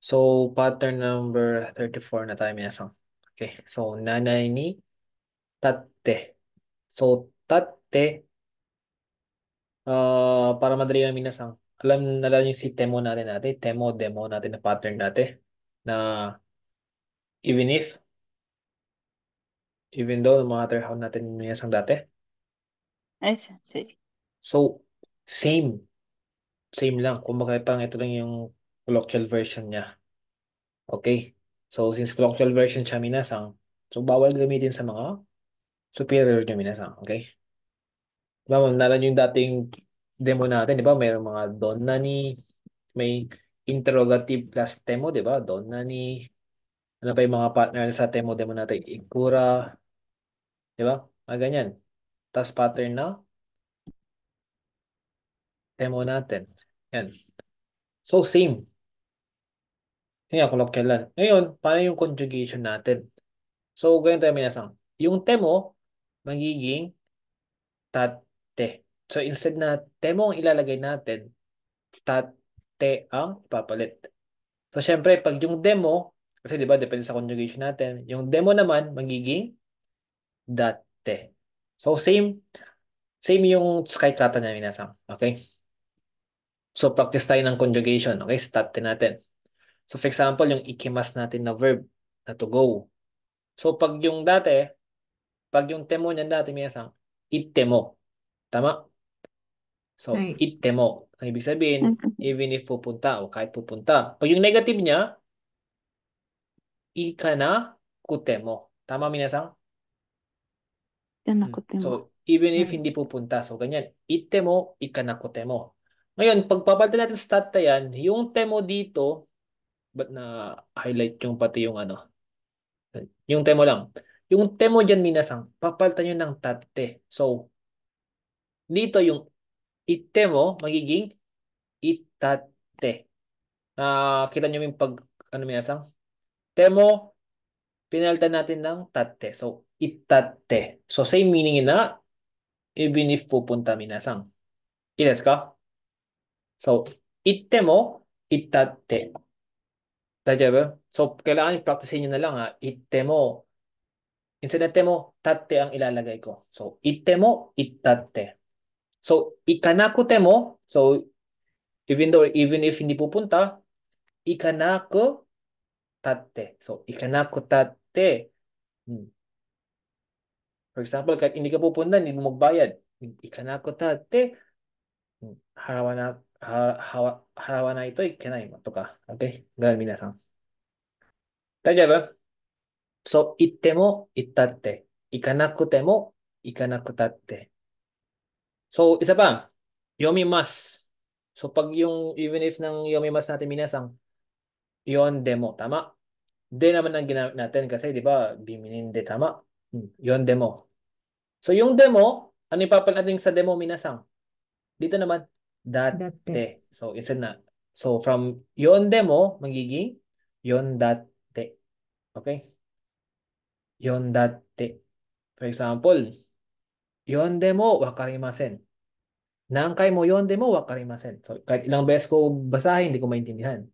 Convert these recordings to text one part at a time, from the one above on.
So, pattern number 34 na tayo minasang. Okay. So, nanay ni tate. So, tate, para madali lang minasang. Alam yung si Temo natin. Demo natin na pattern natin. Na even if, even though, no matter how natin minasang dati. Ay, sensei. So, same. Same lang. Kumbaga parang ito lang yung colloquial version niya. Okay? So, since colloquial version siya minasang, so bawal gamitin sa mga superior niya minasang. Okay? Diba, nalan yung dating demo natin, di ba? Mayroong mga don na ni, may interrogative plus demo, di ba? Don na ni, ano pa yung mga partner sa demo natin? Ikura, di ba? Ganyan. Tapos pattern na demo natin. Yan. So, same. Yun nga, colloquial lang. Ngayon, paano yung conjugation natin? So, ganyan tayo minasang. Yung temo, magiging tate. So, instead na temo ang ilalagay natin, tate ang ipapalit. So, syempre, pag yung demo, kasi di ba, depende sa conjugation natin, yung demo naman, magiging date. So, same yung sky kata niya minasang. Okay? So, practice tayo ng conjugation. Okay? Start natin. So, for example, yung ikimas natin na verb na to go. So, pag yung temo niyan dati minasang, itemo. Tama? So, はい。itemo. Ang ibig sabihin, Ay, sensei. even if pupunta o kahit pupunta. Pag yung negative niya, ikana kutemo. Tama, minasang? Yan ako, Timo. So, even は if い。hindi pupunta. So, ganyan. Itemo, ikanakutemo. Ngayon, pagpapalitan natin sa stat yan, yung temo dito, ba't na-highlight yung pati yung ano? Yung temo lang. Yung temo dyan, minasang, papalitan nyo ng tate. So, dito yung itemo, magiging itate. Kita nyo yung pag, ano minasang? Temo, pinalitan natin ng tate. So, itate. So, same meaning na, even if pupunta minasang. Yes ka? So, itte mo, itate. Tadya ba? So, kailangan i-practice nyo na lang ha. Itte mo. Instead na te mo, tate ang ilalagay ko. So, itte mo, itate. So, ikanaku te mo. So, even if hindi pupunta, ikanaku tate. So, ikanaku tate. Hmm. For example, kahit hindi ka pupunta, hindi mo magbayad. Ikanaku tate. Harawana, harawana ito, ikanay mo. Ito ka. Okay? Ganun, minasang. Tadya ba? So, 行っても行ったって。行かなくても行かなくたって。So, isa pa. Yomimas. So, pag yung even if ng yomimas natin minasang, yon demo. Tama? De naman ang ginamit natin kasi, di ba, biminin de tama. Yon demo. So, yung demo, ano ipapalit natin sa demo minasang? Dito naman, だって。date. So, instead na. So, from yon demo, magiging yon date. Okay? Yon date. For example, 読んでもわかりません. Nangkay mo yonde mo wakarimasen. So, kahit ilang beses ko basahin, hindi ko maintindihan.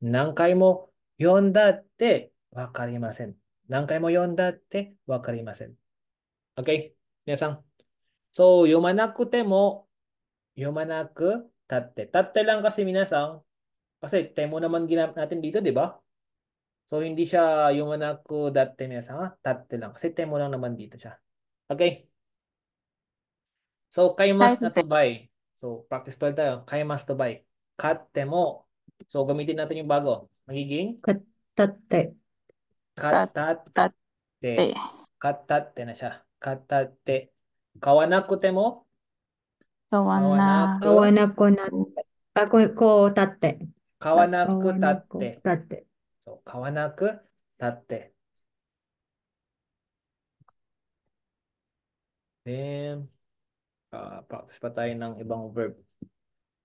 Nangkay mo yondatte wakarimasen. Nangkay mo yondatte wakarimasen. Okay? Minasang. So, yomanaku te mo, yomanaku tatte. Tatte lang kasi minasang. Kasi temo naman ginamit natin dito, di ba? So, hindi siya yomanaku datte minasang. Tatte lang. Kasi temo lang naman dito siya. Okay? So, Hi, kaimas na to sensei. buy. So, practice pa tayo. Kaimas to buy. Katte mo. So, gamitin natin yung bago. Magiging 買ったって。Tat, katatte. tate. Katatte na siya. Katatte. Kawanakute mo. Kawana. Kawanaku. 買わなくなっ ku- て。あ、こう立って。tat- 買 Kawanaku わなく tatte. 立って。So, kawanaku tatte. Then, practice pa tayo ng ibang verb.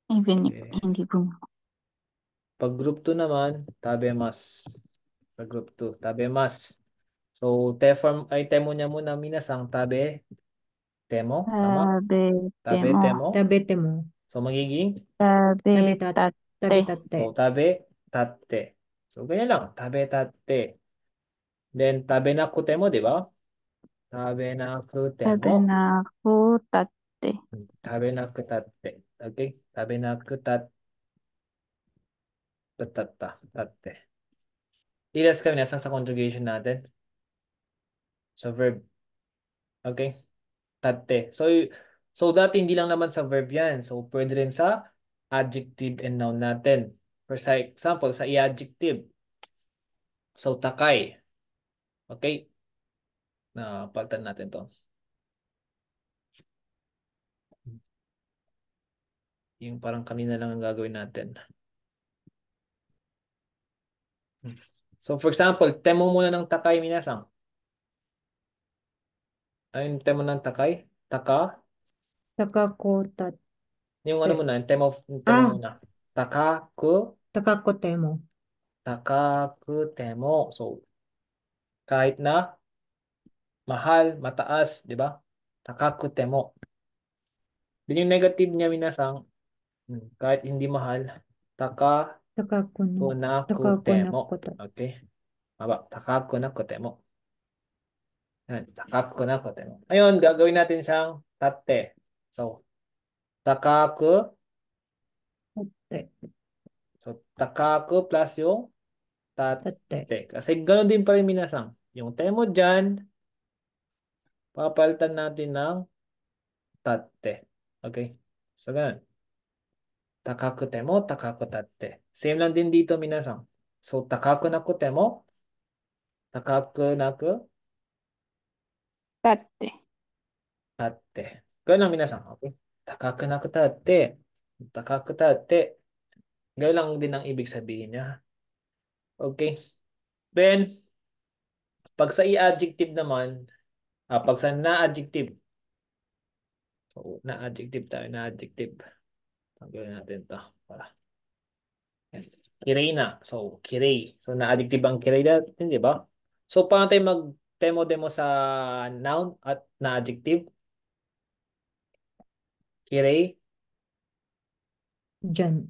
Even if Okay. hindi bumili. Pag group 2 naman, tabemas. Pag group 2, tabemas. So, te form ay temo niya muna minasang tabe temo, tama? Sabete Tabe mo. 食 temo. べても。So, magiging 食べ Sabe た、食べ tate. たっ so て。tabe tatte. So, ganyan lang. Tabetatte. Then, tabenakute mo, di ba? Tabenakute mo. 食べなくたって。Tabenakutatte. Okay? Tabenakutatte. Tatte. Ilas kami nasa sa conjugation natin. Sa verb. Okay? Tatte. So dati hindi lang naman sa verb yan. So, pwede rin sa adjective and noun natin. For example, sa i-adjective. So, takay. Okay? Palitan natin to. Yung parang kanina lang ang gagawin natin. So, for example, temo muna ng takay, minasang. Ayun, temo ng takay. Taka. Takakotatte. Yung ano muna, yung temo Ah, muna. Takaku. takakote mo. Takaku temo. So, kahit na mahal, mataas, di ba? Takaku temo. Din yung negative niya, minasang. Kahit hindi mahal. Takaku Takakuno. naku temo. Takakonakota. Okay? Maba. Takaku naku temo. Yan. Takaku naku temo. Ayun, gagawin natin siyang tate. So, takaku. Tatte. So, takaku plus yung Tatte. tate. Kasi ganoon din pa rin, minasang. Yung temo dyan, papalitan natin ng tate. Okay? So, ganun. Takaku temo, takaku tate. Same lang din dito, minasang. So, takaku naku temo, takaku naku だって。tate. Ganun lang, minasang. Okay? Takaku naku tate. Takaku tate. Ganun lang din ang ibig sabihin niya. Okay? Then, pag sa i-adjective naman, pag sa na-adjective, so, na-adjective tayo, na-adjective. Tanggalin natin ito. Para. Yan. Kirei na. So, kirei. So, na-adjective ang kirei natin, di ba? So, paano tayo mag-demo sa noun at na-adjective? Kirei. Diyan.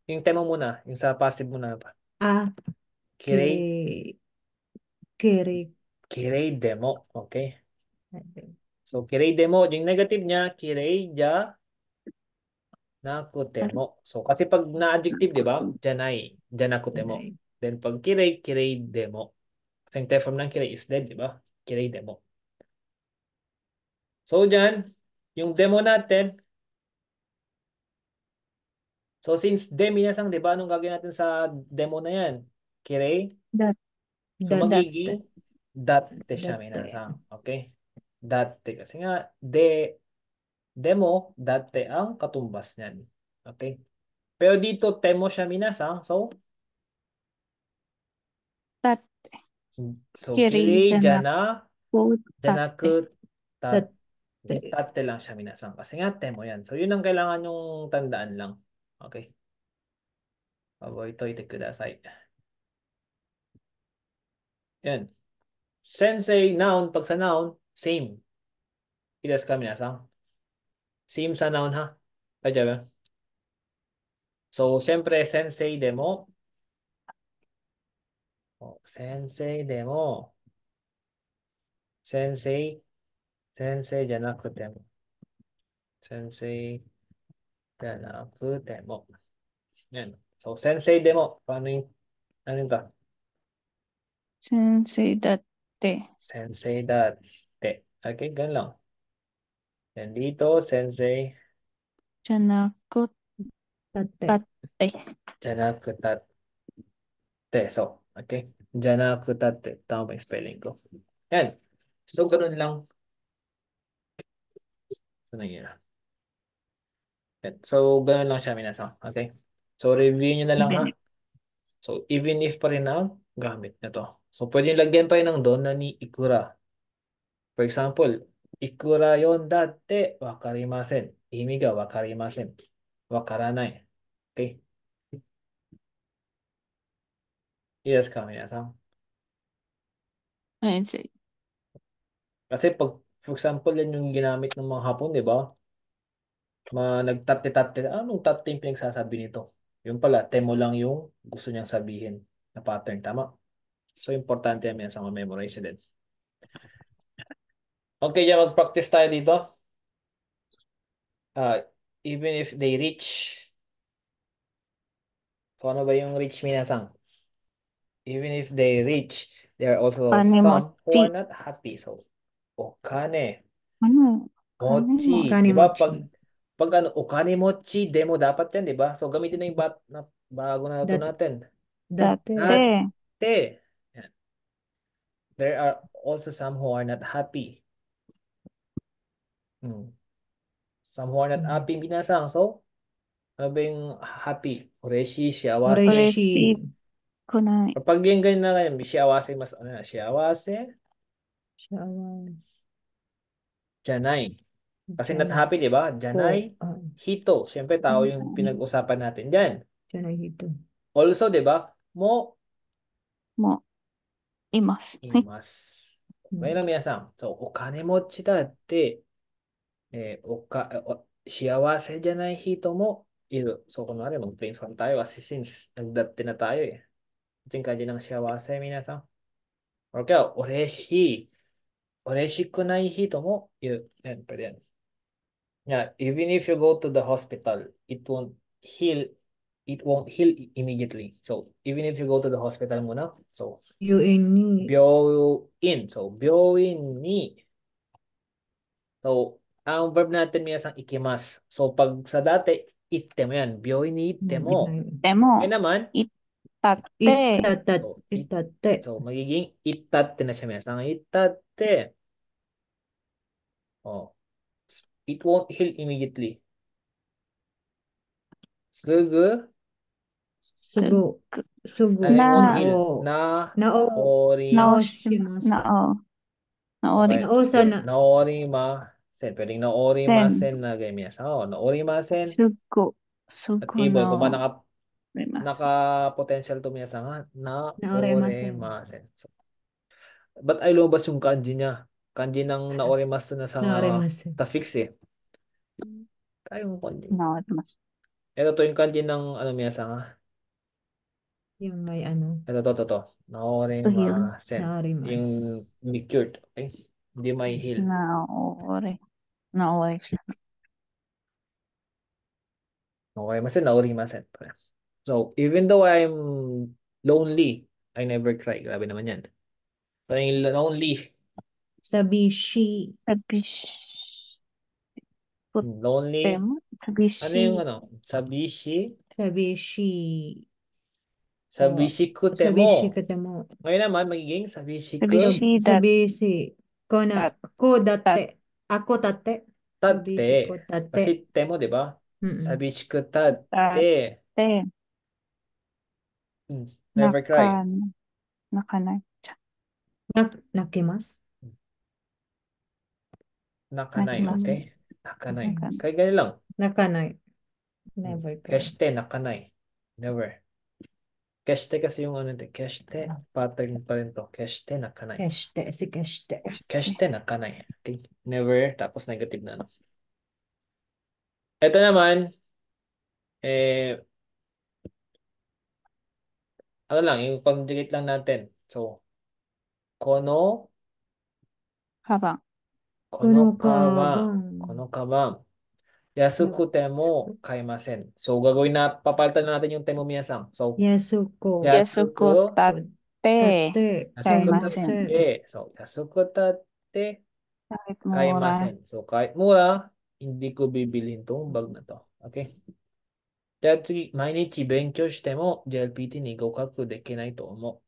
Yung demo muna. Yung sa passive muna pa. Ah, Kirei. kiri. Kiri. Kirei demo. Okay? So, kirei demo. Yung negative niya, kirei ja nakutemo. So, kasi pag na-adjective, di ba? Janay. Janakutemo. Nay. Then, pag kirei, kirei demo. Kasi yung form ng kirei is dead, di ba? Kirei demo. So, dyan, yung demo natin. So, since minasang, di ba? Anong gagawin natin sa demo na yan? Kirei. だ、So, Datte. magiging datte siya, Datte. minasang. Okay? Datte. Kasi nga, demo, datte ang katumbas niyan. Okay? Pero dito, temo siya, minasang. So, だって。kirei きりじゃなくたって。janaku tat Datte. tate lang siya, minasang. Kasi nga, temo yan. So, yun ang kailangan yung tandaan lang. Okay? 覚えといてください. Yan. Sensei, noun. Pag sa noun, same. Ilas ka, minasang. Same sa noun, ha? Kaya ba? So, siyempre, sensei demo. Sensei demo. Sensei. Sensei janaku mo. Sensei janaku mo. Yan. So, sensei demo. Paano yung, ano yun to? 先生だって。Sensei date. Okay, ganun lang. Yan dito, sensei Tatte. じゃなくたって。janaku so, okay. Janaku tama ba yung spelling ko? Yan. So, ganun lang. So, nangyayari. Yan. So, ganun lang siya, minasang. Okay. So, review nyo na lang, ha? So, even if pa rin ang gamit na to. So, pwede nyo lagyan pa rin ng don na ni ikura. For example, ikura yon datte wakarimasen. Imi ga wakarimasen. Wakaranai. Okay? Yes ka, minasang. 先生。Kasi pag, for example, yan yung ginamit ng mga Hapon, di ba? Nagtatte-tatte. Anong tatte yung pinagsasabi nito? Yung pala, temo lang yung gusto niyang sabihin. na pattern. Tama? So, importante yan sa memorize din. Okay, yan. Mag-practice tayo dito. Even if they reach. So, ano ba yung reach, minasang? Even if they reach, there are also some who are Kanemochi. not happy. So, okane, Ano? mochi. Kanemochi. Di ba? Kanimochi. Pag ano, okane mochi, demo dapat yan, di ba? So, gamitin na yung bago na ito Dat, natin. date. Te. Date. Yan. There are also some who are not happy. Some who are not happy, binasang. So, ano ba yung happy? Ureshi, shiawase. Ureshi Ureshi. kunai. Kapag yung ganyan na ngayon, shiawase, mas ano na, shiawase, Showers. janay. Kasi not Janay. happy, di ba? Janay, hito. Siyempre, tao yung pinag-usapan natin dyan. Janay hito. Also, di ba? Mo, Mo. Imasu. imas. Ngayon lang, minasang. So, okane mochi da tte, shiawase janai hito mo iru. So, kunwari, mag-brainstorm tayo kasi since nagdatte na tayo eh. Ito yung kanji ng shiawase, minasang. Or kaya, oreshi kunai hito mo iru. Yan, pwede yan. Yeah, even if you go to the hospital, heal, it won't heal immediately. So, even if you go to the hospital muna, so, Yun ni. byoin. So, byoin ni. So, ang verb natin minsan ikimas. So, pag sa dati, itte mo yan. Byoin ni itte mo. Demo. Ngayon naman, Itatte. so, Itate. so magiging itatte na siya minsan. Itatte. Oh, it won't heal immediately. Sugu. Sugo. Sugo. Ano yung won't Na. heal? Nao. Naoshimasu. Nao. Naori. Okay. Nao Okay. sana. Naorimasen. Pwedeng naorimasen na ganyan. So, naorimasen. Sugo. At Sugo iboy, kung ba no. naka-potential to minasa nga, Naoremasen. naorimasen. So, ba't ay lumabas yung kanji niya? Kanji ng naorimasen na sa Naoremasen. ta-fix eh. Tayong kanji. Naorimasu. Ito to yung kanji ng ano minasa nga. Yung may ano. Ito. Naorimasen. Yung Naorimas. be cured. Okay? Hindi may heal. Naori. Naori siya. Naorimasen, naorimasen. So, even though I'm lonely, I never cry. Grabe naman yan. So, yung lonely, Sabishi. Sabishi. lonely, Temo. ano yung Sabishi. ano? Sabishi. Sabishi. Sabishi Sabishi kutemo. katemo. Ngayon naman, magiging sabishi Sabishi Sabishi. Ko date. Ako tate. Sabishi ko tate. Kasi tate. temo, di ba? Sabishi tate. Te. Never cry. Nakanay. Nakimas. Nakanay, Nakimasu. okay? Nakanay. Nakanay. Kaya ganyan lang. Nakanay. Never cry. Keshte, nakanay. Never. Keshte kasi yung ano, keshte, pattern pa rin to. Keshte, nakanay. Keshte. Si keshte. Keshte, nakanay. Okay? Never, tapos negative na ano. Ito naman, ano lang, yung conjugate lang natin. So, kono, Kabang. Kono kabang. kono kabang. Yasukute mo kaimasen. So, gagawin na, papalitan na natin yung temo miyasang. So, Yasuko. yasuko, Tate. Tate. yasuko Kaimasen. tate. So, yasuko tate, Kahit mura. kaimasen. So, kahit mura, hindi ko bibilhin tong bag na to. Okay? じゃあ次、毎日勉強しても JLPT に合格できないと思う。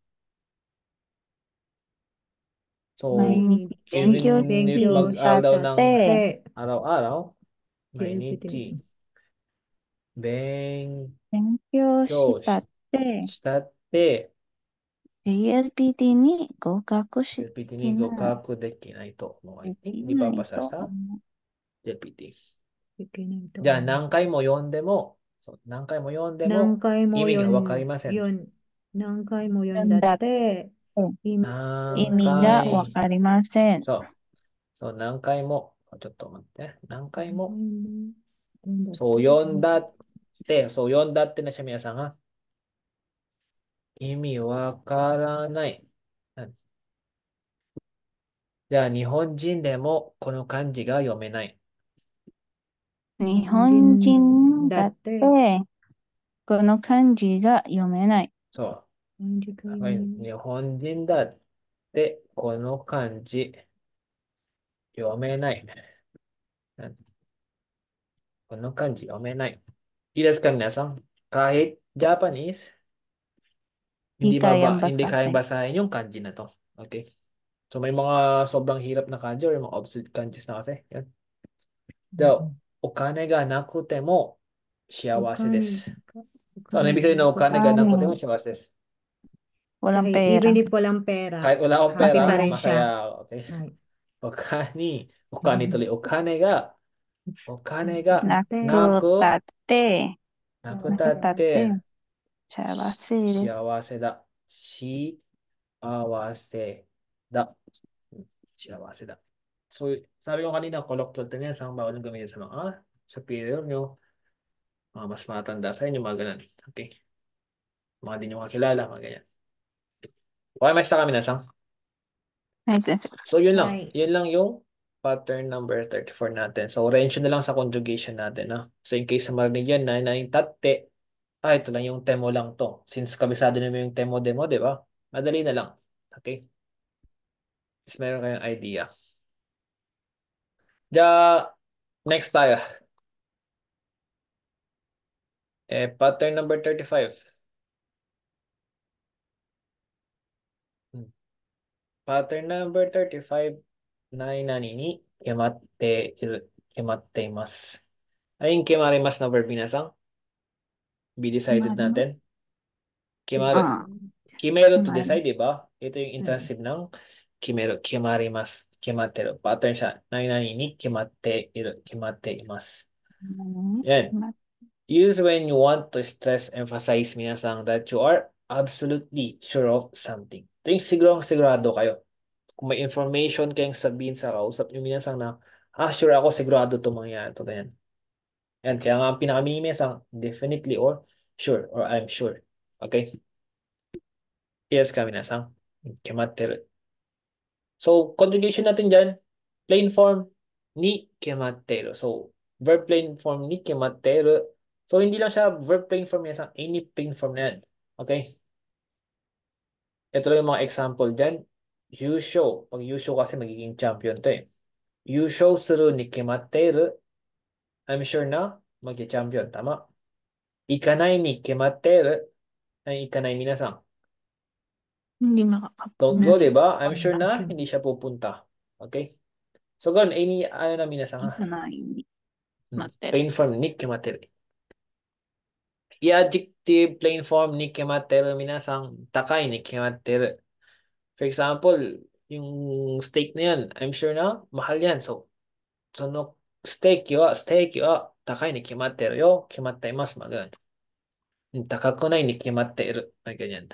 So, May even if Benkyou mag-aral daw ng tate. araw-araw, JLPT. 勉 Benkyou 強 shitatte. したって JLPT に合格し JLPT てない。に合格できないと思う。でき Hindi ない papasa と sa 思う。 JLPT. できないと思う。じゃあ何回も読んでも、そう何回も読んでも何回も意味が読わかりません。何回も読んだって意味意味がわかりません。そう、何回も、ちょっと待って、何回も、読んだって そう、読んだって、そう、読んだってなsiya皆さんは。意味わからない。じゃあ、日本人でもこの漢字が読めない。日本本人人だっだって、て、この漢字が読めない。そ漢字がう。読めない。日本人だってこの漢字読めない。この漢字読めない。いいですか、皆さん? Kahit Japanese, Di kayang hindi kayang basahin. basahin yung kanji na to. Okay? So may mga sobrang hirap na kanji or mga obsolete kanjis na kasi. Yan. So, うん o kane ga nakute mo お 幸せで金す. が、お So, ano 金 ibig が sabihin な na o くて kane ga も、nakute mo Kanin,幸せです? walang kahit pera. even if walang pera, Kahit wala akong happy pera, pa rin Masaya. siya. masaya. Okay? はい。O kani tuloy. O kane ga, だって、naku, Nakutate. nakutate. Nakutate. Chavase desu. 幸せだ。幸せだ。幸せだ。So, sabi ko kanina, colloquial term yan, saan bawal yung gamitin sa mga superior nyo, mga mas matanda sa inyo, mga ganun. Okay? Mga di nyo makakilala, mga ganyan. Okay, may isa kami na sang. Ay, sense. So, yun lang. はい。Yun lang yung pattern number 34 natin. So, range na lang sa conjugation natin. Ha? So, in case na marinig yan, na yung tatte, ito lang yung temo lang to. Since kabisado naman yung temo demo, di ba? Madali na lang. Okay? Is meron kayong idea. Next tayo. Pattern number 35. Hmm. Pattern number 35. Nai nani ni kimatte imasu. Ay, yung kimarimas na verb minasang? Be decided Mari. natin. Kimari, Ah, kimero to mari. decide, di ba? Ito yung はい。intransitive ng kimero. Kimarimas. Kimatte. Pattern siya. Nai nani ni kimatte imasu. Yan. Mat. Use when you want to stress, emphasize minasang that you are absolutely sure of something. Ito yung sigurado kayo. Kung may information kayong sabihin sa kausap nyo minasang na, sure ako, sigurado ito mangyayari. Ito, ganyan. Yan, kaya nga ang pinaka-minimum definitely or sure or I'm sure. Okay? Yes ka minasang. Kimatte. So, conjugation natin dyan, plain form ni kimatteru. So, verb plain form ni kimatteru. So, hindi lang siya verb plain form niya, any plain form na yan. Okay? Ito lang yung mga example dyan. You show. Pag you show kasi magiging champion to eh. You show suru ni kimatteru. I'm sure na magi-champion. Tama? Ikanai ni kimatteru. Ay, ikanai minasang. Hindi Don't go, di makakapunta. ba? I'm sure Wala. na hindi siya pupunta. Okay? So, ganun, any, ano na minasang ha? Ito na hindi. Mater. Plain form ni kimatteru. I-adjective plain form ni kimatteru minasang takai ni kimatteru. For example, yung steak na yan, I'm sure na mahal yan. So, そのステーキは高いに決まってるよ。決まっています。mga ganun. 高くないに決まっている. May ganyan.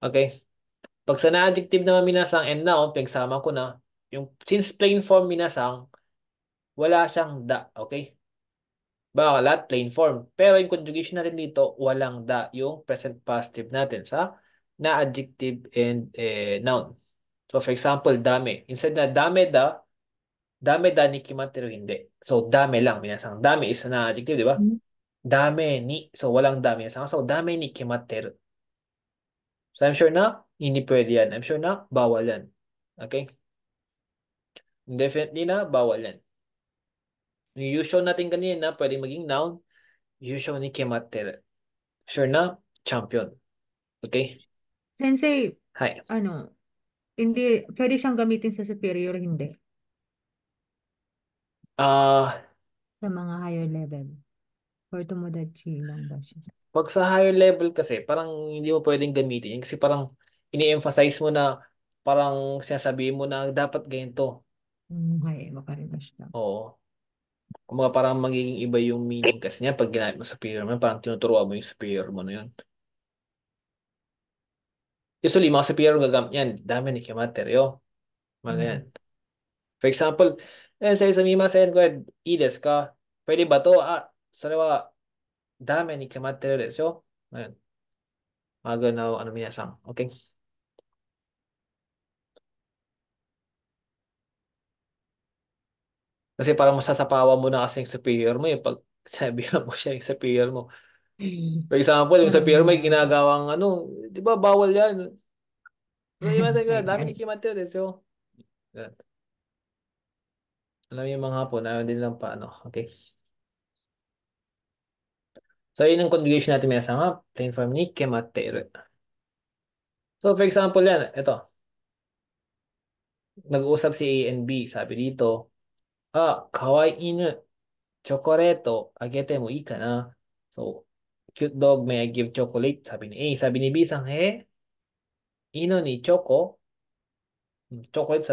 Okay? Pag sa na-adjective naman minasang and noun, pagsama ko na, yung since plain form minasang, wala siyang da. Okay? Baka lahat plain form. Pero yung conjugation natin dito, walang da yung present positive natin sa na-adjective and noun. So for example, dami. Instead na dame da ni kimateru hindi. So dame lang. Minasang dame is na adjective, di ba? Dame ni. So walang dame. Minasang so dame ni kimateru. So I'm sure na hindi pwede yan. I'm sure na bawal yan. Okay? Definitely na bawal yan. Yung usual natin kanina, pwedeng maging noun. Usual ni kimateru. Sure na champion. Okay? Sensei, Hi. ano, hindi, pwede siyang gamitin sa superior, hindi. Ah, Sa mga higher level. Or tomodachi lang ba siya? pag sa higher level kasi, parang hindi mo pwedeng gamitin yan kasi parang ini-emphasize mo na parang sinasabihin mo na dapat ganito. Hai, wakarimasu siya. Oo. Kumbaga parang magiging iba yung meaning kasi niya pag ginamit mo sa superior mo, parang tinuturuan mo yung superior mo na yun. Usually, mga superior gagamit yan. Dami ni kimateryo. Mga ganyan. For example, sa isamimasen ko, ides ka. Pwede ba to? Sarewa, dami ni kimateryo desu yo. Ayan. Maganaw, ano minasang. Okay? Kasi parang masasapawan mo na kasi yung superior mo yung pag sabihan mo siya yung superior mo. For example, yung superior mo yung Parang, ginagawang ano, di ba bawal yan? So, iwasan ka, dami ni ay, Kimater eh. So, yan. Alam mo yung mga hapon, ayaw din lang pa, ano. Okay? So, yun ang conjugation natin may sama. Plain form ni Kimater. So, for example yan, ito. Nag-uusap si A and B. Sabi dito, kawaii inu, chokoreto, agete mo ika na. So, cute dog, may I give chocolate? Sabi ni A. Sabi ni B, ino ni choco, chocolate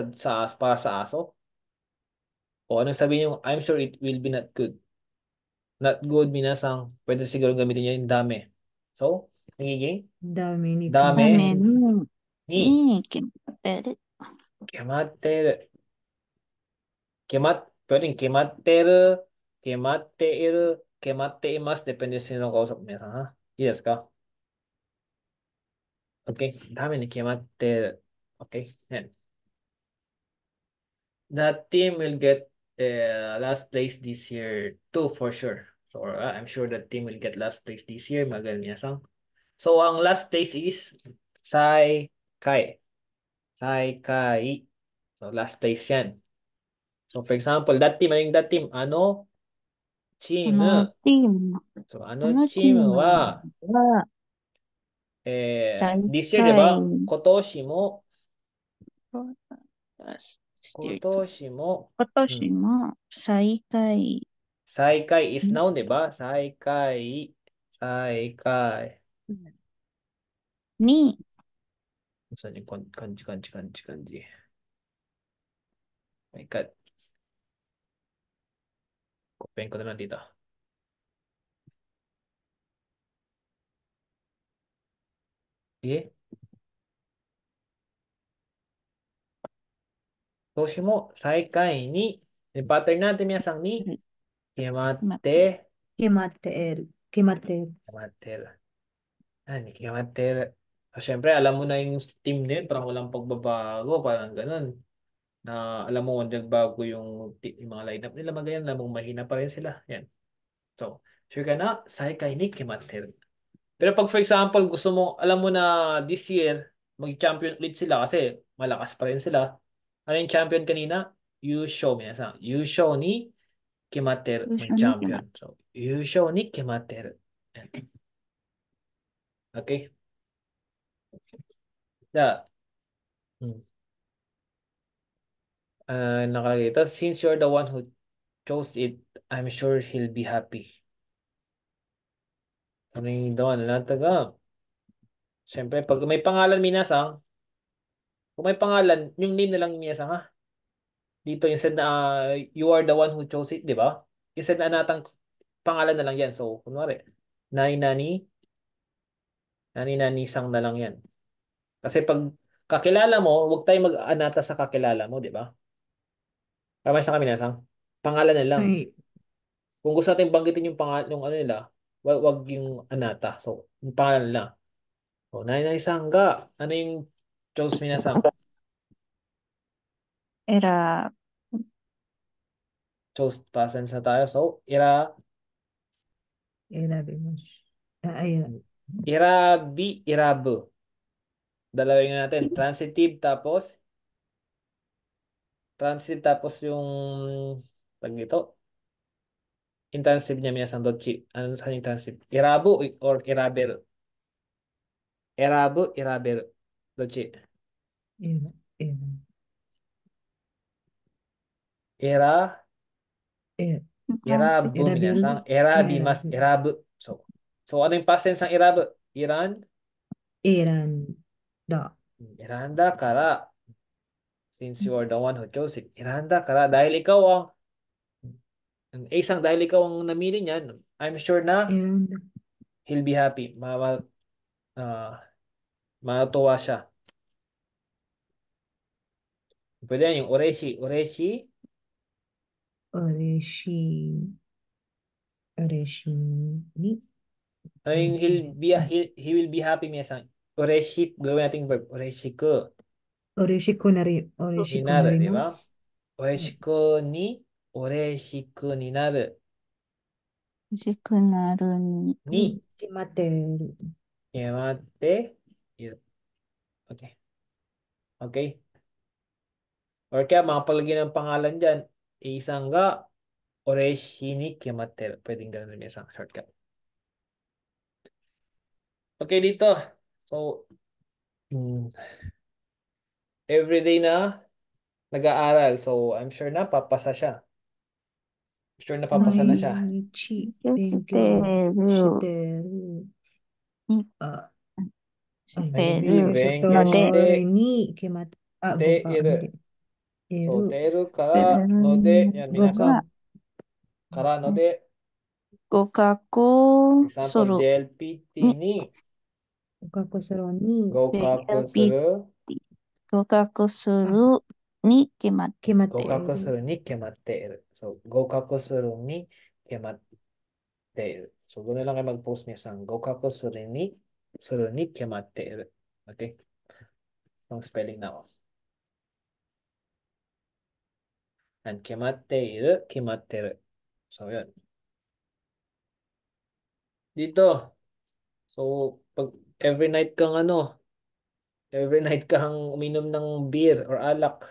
para sa aso. O anong sabi niyo? I'm sure it will be not good. Not good, minasang. Pwede siguro gamitin niyo yung dami. So, nagiging dami ni dame Kimatel. Amen. ni Kimatere. kimateru. Pwedeng kimateru, kimateiru, kimateimasu. Depende sa sino kausap niya. Ha? Yes ka? Okay. Dami ni kimateru. Okay. Yan. That team will get last place this year too, for sure. So, I'm sure that team will get last place this year. Magal minasang. So, ang last place is Sai Kai. Sai Kai. So, last place yan. So, for example, that team, ano yung that team? Ano? Team. ティーム。So, ano このチー team ム wa は this year, di ba? 最下位。Kotoshi mo, してると。Kotoshi mo, 今 hmm. 年も最下位 Sai Kai is noun, di ba? Sai Kai. Sai Kai. に Saan yung kanji. My God. Kopyahin ko na lang dito. Sige. Toshi mo, Saikai ni. Yung pattern natin, miyasang ni. Kiyamate. Kimatel. Kimatel. Kiyamater. Ni Kiyamater. So, syempre, alam mo na yung team din. Parang walang pagbabago. Parang ganun. Na alam mo, kung nagbago yung mga lineup nila, magayon. Alam mo, mahina pa rin sila. Yan. So, sure ka na, Saikai ni Kiyamater. Pero pag for example, gusto mo, alam mo na this year, mag-champion ulit sila kasi malakas pa rin sila. Ano yung champion kanina? Yusho, minasang. Yusho ni Kimater, 優 may 勝に決まっ champion. So, Yusho ni Kimater. Okay? Yeah. Hmm. Nakalagay ito. Since you're the one who chose it, I'm sure he'll be happy. Ano yung doon? Ano taga? Siyempre, pag may pangalan minasang, kung may pangalan, yung name na lang minasang, ha? Dito, instead na you are the one who chose it, di ba? Instead na natang pangalan na lang yan. So, kunwari, nani nani, nani nani sang na lang yan. Kasi pag kakilala mo, huwag tayo mag-anata sa kakilala mo, di ba? Tama sa kami nasang. Pangalan na lang. Ay, Kung gusto natin banggitin yung pangalan, yung ano nila, wag yung anata. So, yung pangalan na lang. So, nani nani sangga. Ano yung chose minasang? エラ Chose pasan sa tayo. So, irabi mo. Ay, irabu. Dalawin nga natin. Transitive tapos yung pag ito, intransitive niya minasang dotchi. Ano sa yung transitive? Irabu or iraber? Iraber. Dotchi. ira, ira, Era, え、irabu minasang. 選べる Erabimas. 選べる Irabu. So ano yung past tense ng irabu?選んだ。Iranda kara. Since you are the one who chose it. Iranda kara. Dahil ikaw ang namili niyan, I'm sure na 選んだ。he'll be happy. Ah, matutuwa siya. Pwede yan yung oreshi. Oreshi, 嬉しい。嬉しいに。Ano yung Ureshi. he will be happy, minasang. Ureshi, gawin nating verb. Ureshiku ni Oreshi ko naru, di ba? narimasu. Ureshiku ni, ureshiku ni naru. 欲しくなるに、Ni, Kimateru. kematte, iru. Okay. Okay. Or kaya, makapalagay ng pangalan dyan. Isang ga, oreshi ni kematte. Pwedeng ganun rin isang shortcut. Okay, dito. So, mm, everyday na nag-aaral. So, I'm sure na papasa siya. Sure na papasa na siya. Mainichi し benkyo てる、shiteru. に、あ、しはい。て Mainichi る Seryoso 勉強し ので、通りて、に決まっ、いる。hindi. そう、Eru. てるかてるらので、yan, 皆さん。Goka. からので、合格す example, る JLPT に、に Gokaku suru ni 合格す JLPT る、合格するあに決まっ決まってい合格する。るに決まっている。そう、合格するに決まっている。So, doon na lang kayo mag-post minsan. 合格するに決まっている. Okay? Ang spelling na ako. And 決まっている. So, yun. Dito. So, pag every night kang uminom ng beer or alak.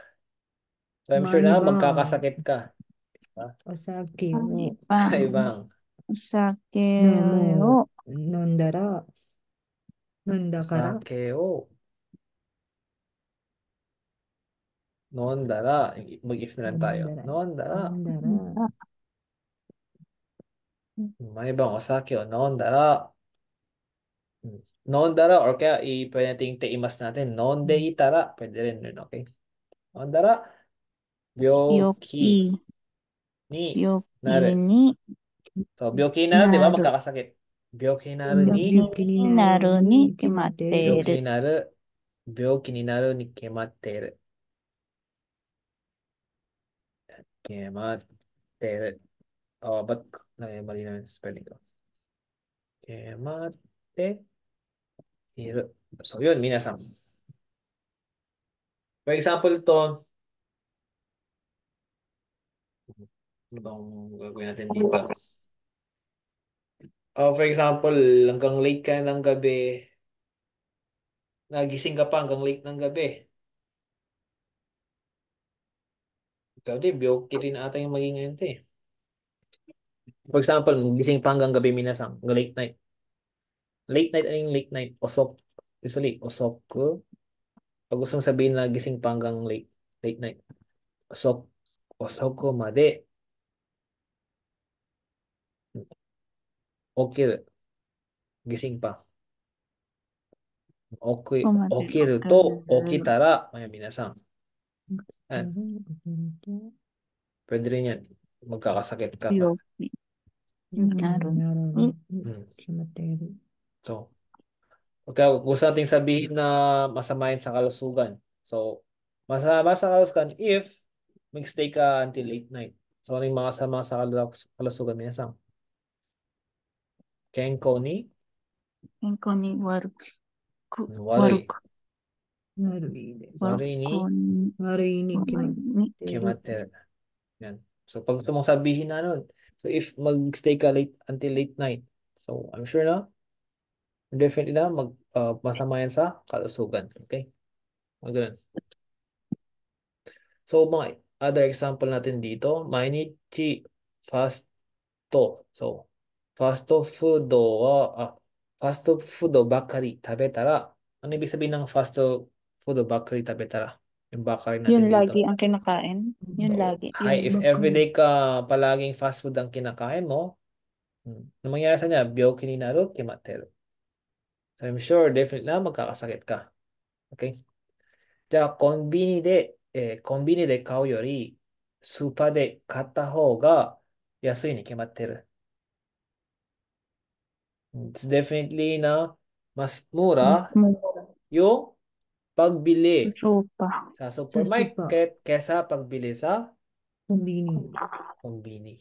So, I'm sure na Maibang magkakasakit ka. Diba? osake 毎 を 晩 Ibang. お酒のもをう飲んだら、飲んだから、Sake o nondara. Mag-if na lang 飲ん tayo. だら、飲 Nondara. んだら、May ibang osake o nondara. Nondara or kaya pwede nating teimas natin. Nonde itara. Pwede rin yun, okay? Nondara. 病 Byoki 気、ni 病気 naru. に So, byoki ni naru, di ba? なる。Magkakasakit. Byoki ni naru 病 ni 気病気にになるなるにに決決まっまっている。てい byoki る。になる byoki ni naru ni kematteru. Kematteru. Oh, ba't mali na yung spelling ko? Kematteru. So, yun, minasan. For example, ito, ano bang gagawin natin dito? For example, hanggang late ka ng gabi, nagising ka pa hanggang late ng gabi. Ikaw din, biyoki rin ata yung maging ente. For example, gising pa hanggang gabi minasang, hanggang late night. Late night, ano yung late night? Osok. Usually, osok ko. Pag gusto mong sabihin na gising pa hanggang late night. Osok, osoko made. Okay, gising pa. Okay, ここまで起きるわかと、起きる。たら、皆さん。う Yan, ん pwede rin yan. Magkakasakit ka. 病気になるなるにに Hmm. 決まっている。 So, pagka gusto nating sabihin na masama yan sa kalusugan. So, masama sa kalusugan if mag-stay ka until late night. So, ano yung mga sama sa kalusugan minsan? Kenko ni 健康に悪 waray. く、悪いです。悪 Waray く ni に、悪いに決まっ悪いに、ている。 kimater. Yan. So, pag gusto mong sabihin na nun. So, if mag-stay ka late until late night. So, I'm sure na definitely na masama yan sa kalusugan. Okay? Mga ganun. So, mga other example natin dito, mainichi fasto. So, fast food fast food bakari tabetara. Ano ibig sabihin ng fast food bakari tabetara? Yung bakari yun natin lagi dito. ang kinakain. Yun So, lagi. hi, if everyday ka palaging fast food ang kinakain mo, ano mangyayari sa niya? Byoki ni naru kimateru. So, I'm sure definitely na magkakasakit ka. Okay? じゃあ、コンビニで買うより、スーパーで買った方が安いに決まってる。It's definitely na mas Mas mura mura yung sa pagbili sopa. sa さすが supermarket kesa pagbili sa コンビニ。 kombini.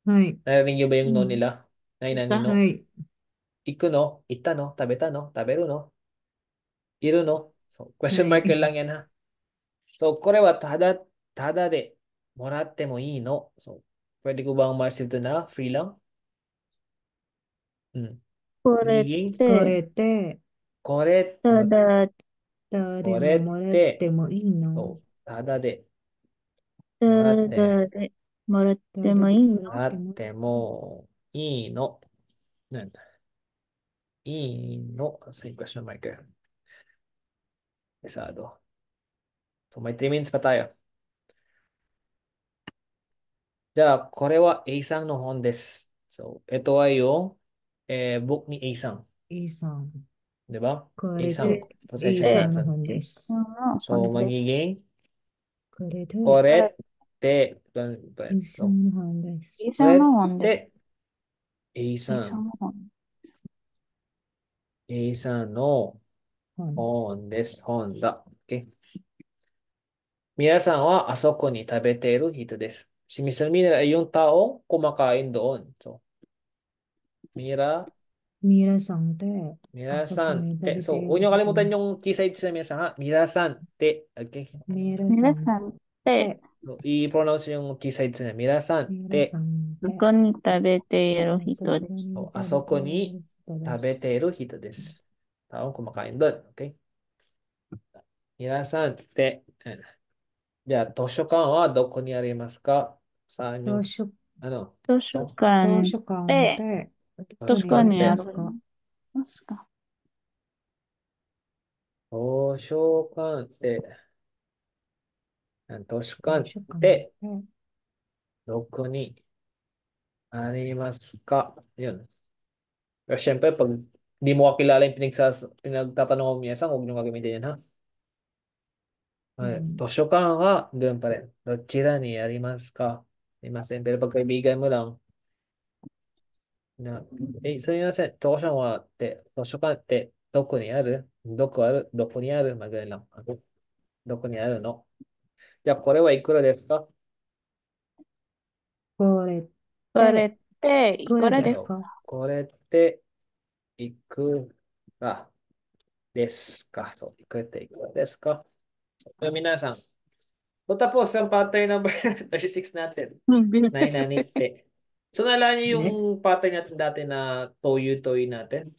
はい。Narinig niyo ba yung no うん。nila? Nai nani か、no? はい。Iku no? Itta no? Tabeta no? Taberu no? Iru no? So, は question い。mark lang yan ha. So, これはただでもらってもいいの? So, pwede ko bang ma-receive to na? Free lang? うん。これっmagiging こて、れってこれ、ただ、誰これっももらってて、もいいの？そう、ただでたもらって、だでもらって誰もいいの？ももらってもいいもらってもいいの。なんだ、いいの。Same question mark. Pesado. So, may 3 minutes pa tayo. じゃあ、これは A さんの本です。So, ito ay yung book ni A さん。いいさん。Di ba? こ A れさん、で、いい possessions さで、んの natin. 本でそす。の So, 本です。magiging これで、これこれ、っていいさ so, んの本です。イーこれっサの本です。て A イーさん、サの本。A さんの本です。本です。本だ。Okay? 皆さんはあそこに食べている人です。Si Mr. Miller ay yung taong kumakain doon. So, Mira, ミラさんで、あそこ Mira-san に te. 食べて So, い huwag る niyo 人で kalimutan す。yung key sides na Mira-san ha. Mira-san te. Okay? ミラさん皆さんで、で、So, i-pronounce yung key sides na. Mira-san ミラさ te. んで、そこに食べているあそこ人です。に So, あ食べていそこにる人で食べてす。いる人です。Taong kumakain doon. Okay? Mira-san te. Ayan. じゃあ、図書館はどこにありますか？Saan 図 yung, 書、ano? 図書 So, 図館書館で、で、ど図書こにありどこにあるますか？ますか？図書館で、図書館図書館でで、どこにありますか？Yun. Pero syempre, pag di mo kakilala yung pinagtatanong mo minsan, huwag nyo gagamitin yan, ha? うん、図書館は、ganun pa rin. どちらにありますか？すいません。Pero pag kaibigan mo lang, na,すみません。図書館ってどこにあるどこにあるまあ、ganun lang. Okay? どこにあるの？じゃあ、これはいくらですか？これって、これっていいくらくらですか？ですか？これっていくらですか？そう、いくらっていくらですか？皆さん、so, tapos ang pattern number 36 natin. うん、ビルです。Nainanite. So, naalala niyoね。yung pattern natin dati na toyu-toy natin?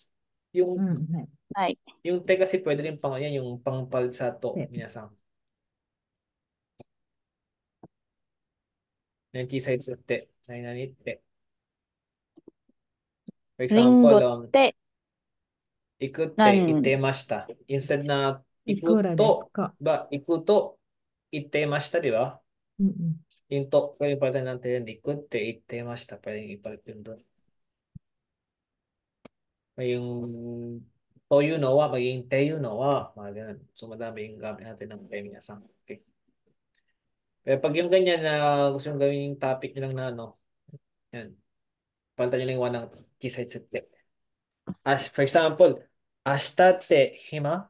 う Yung, ん、はい。はい。yung te kasi pwede rin pang yan, yung pangpalit sa to, で、minasan. Nanchi sides of te. Nainanite. For リンゴ example, ってikutte, 何？ itemashita. Instead na いくらですか？iku to itemashita, di ba? うん、Yung to, pwede palitan natin yun. Ikutte, itemashita. Pwede ipalit yun doon. May yung toyo no wa, maging teyo no wa, mga ganun. So, madami yung gamit natin ng femyasang. Okay. Pero pag yung ganyan na gusto yung gawin yung topic nyo lang na ano, yan, palitan nyo lang yung one ng kisay sete. As, for example, ashita te hima?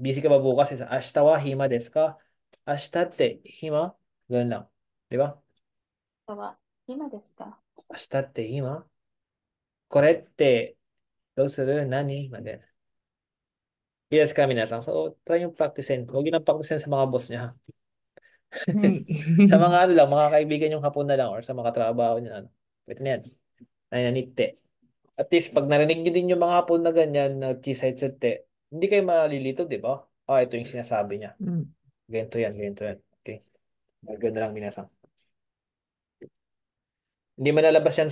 Busy ka ba bukas? Ashita wa hima desu ka? Ashita te hima? Ganun lang. Di ba? は今ですか？ Ashita te hima? Kore te, どうする何まで。Yes ka, minasan. So, try yung practicein. Huwag yun ang practicein sa mga boss niya. はい。Sa mga ano lang, mga kaibigan yung hapon na lang or sa mga trabaho niya. Ano. Pwede na yan. Nananite. At least, pag narinig niyo din yung mga hapon na ganyan, na cheese headset, hindi kayo malilito, di ba? Ah, ito yung sinasabi niya. うん。Ganito yan, ganito yan. Okay. Ganda lang minasang. Hindi manalabas yan